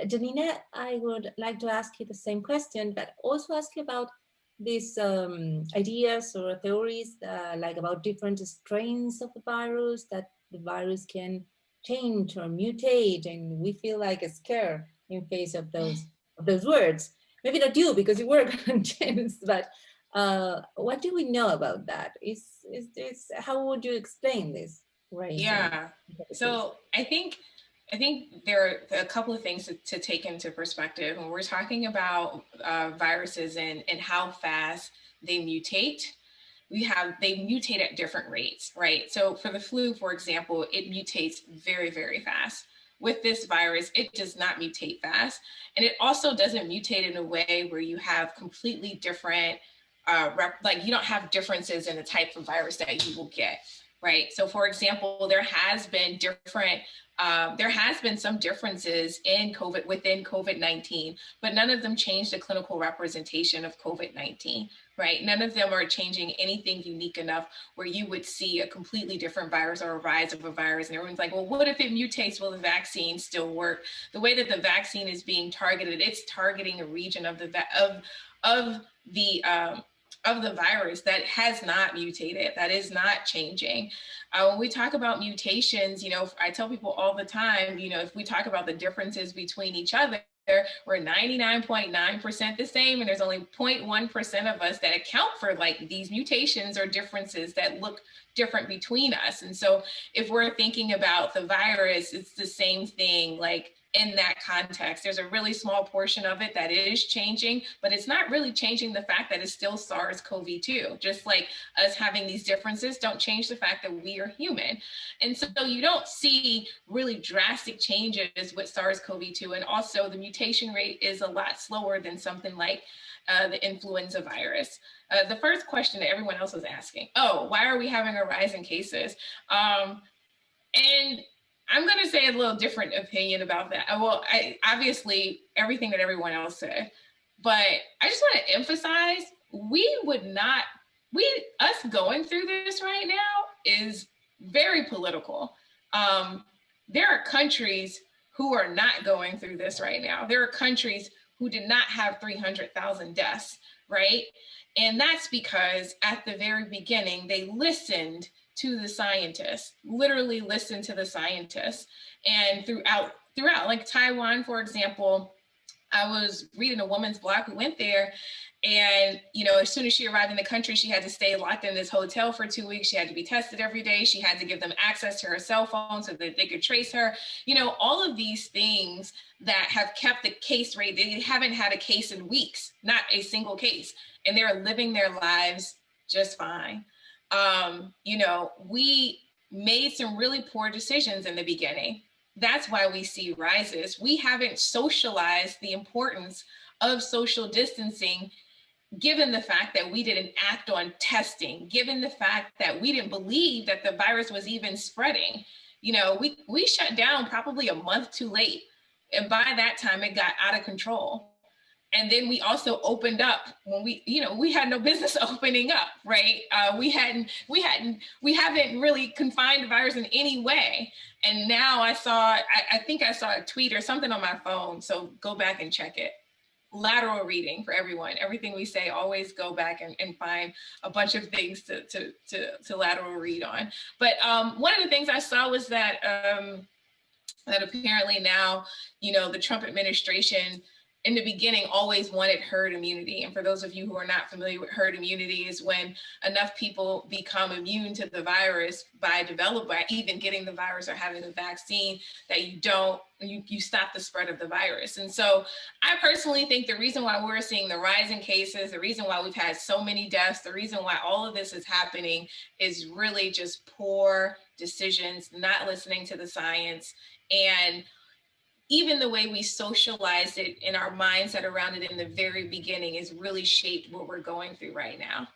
Janina, I would like to ask you the same question, but also ask you about these ideas or theories like about different strains of the virus, that the virus can change or mutate, and we feel like a scare in face of those words. Maybe not you because you work on genes, but what do we know about that? Is this, how would you explain this rising Yeah. hypothesis? So I think there are a couple of things to take into perspective when we're talking about viruses and how fast they mutate. They mutate at different rates, right? So for the flu, for example, it mutates very, very fast. With this virus, it does not mutate fast. And it also doesn't mutate in a way where you have completely different, like you don't have differences in the type of virus that you will get, right? So for example, there has been some differences in COVID within COVID-19, but none of them changed the clinical representation of COVID-19, right? None of them are changing anything unique enough where you would see a completely different virus or a rise of a virus. And everyone's like, well, what if it mutates? Will the vaccine still work? The way that the vaccine is being targeted, it's targeting a region of of the of the virus that has not mutated, that is not changing. When we talk about mutations, I tell people all the time, if we talk about the differences between each other, we're 99.9% the same, and there's only 0.1% of us that account for like these mutations or differences that look different between us. And so if we're thinking about the virus, it's the same thing. Like in that context, there's a really small portion of it that is changing, but it's not really changing the fact that it's still SARS-CoV-2. Just like us having these differences don't change the fact that we are human. And so you don't see really drastic changes with SARS-CoV-2. And also the mutation rate is a lot slower than something like the influenza virus. The first question that everyone else was asking, oh, why are we having a rise in cases? And I'm going to say a little different opinion about that. Well, obviously everything that everyone else said, but I just want to emphasize us going through this right now is very political. There are countries who are not going through this right now. There are countries who did not have 300,000 deaths, right? And that's because at the very beginning, they listened to the scientists, literally listened to the scientists. And throughout, like Taiwan, for example, I was reading a woman's blog who went there, and as soon as she arrived in the country, she had to stay locked in this hotel for 2 weeks. She had to be tested every day. She had to give them access to her cell phone so that they could trace her. All of these things that have kept the case rate. They haven't had a case in weeks, not a single case, and they're living their lives just fine. We made some really poor decisions in the beginning. That's why we see rises. We haven't socialized the importance of social distancing, given the fact that we didn't act on testing, given the fact that we didn't believe that the virus was even spreading. We shut down probably a month too late. And by that time, it got out of control. And then we also opened up when we had no business opening up, right? We haven't really confined the virus in any way. And now I think I saw a tweet or something on my phone. So go back and check it. Lateral reading for everyone. Everything we say, always go back and find a bunch of things to lateral read on. But one of the things I saw was that that apparently now, the Trump administration in the beginning always wanted herd immunity. And for those of you who are not familiar with herd immunity, is when enough people become immune to the virus by even getting the virus or having the vaccine, that you stop the spread of the virus. And so I personally think the reason why we're seeing the rise in cases, the reason why we've had so many deaths, the reason why all of this is happening is really just poor decisions, not listening to the science, and even the way we socialized it in our mindset around it in the very beginning is really shaped what we're going through right now.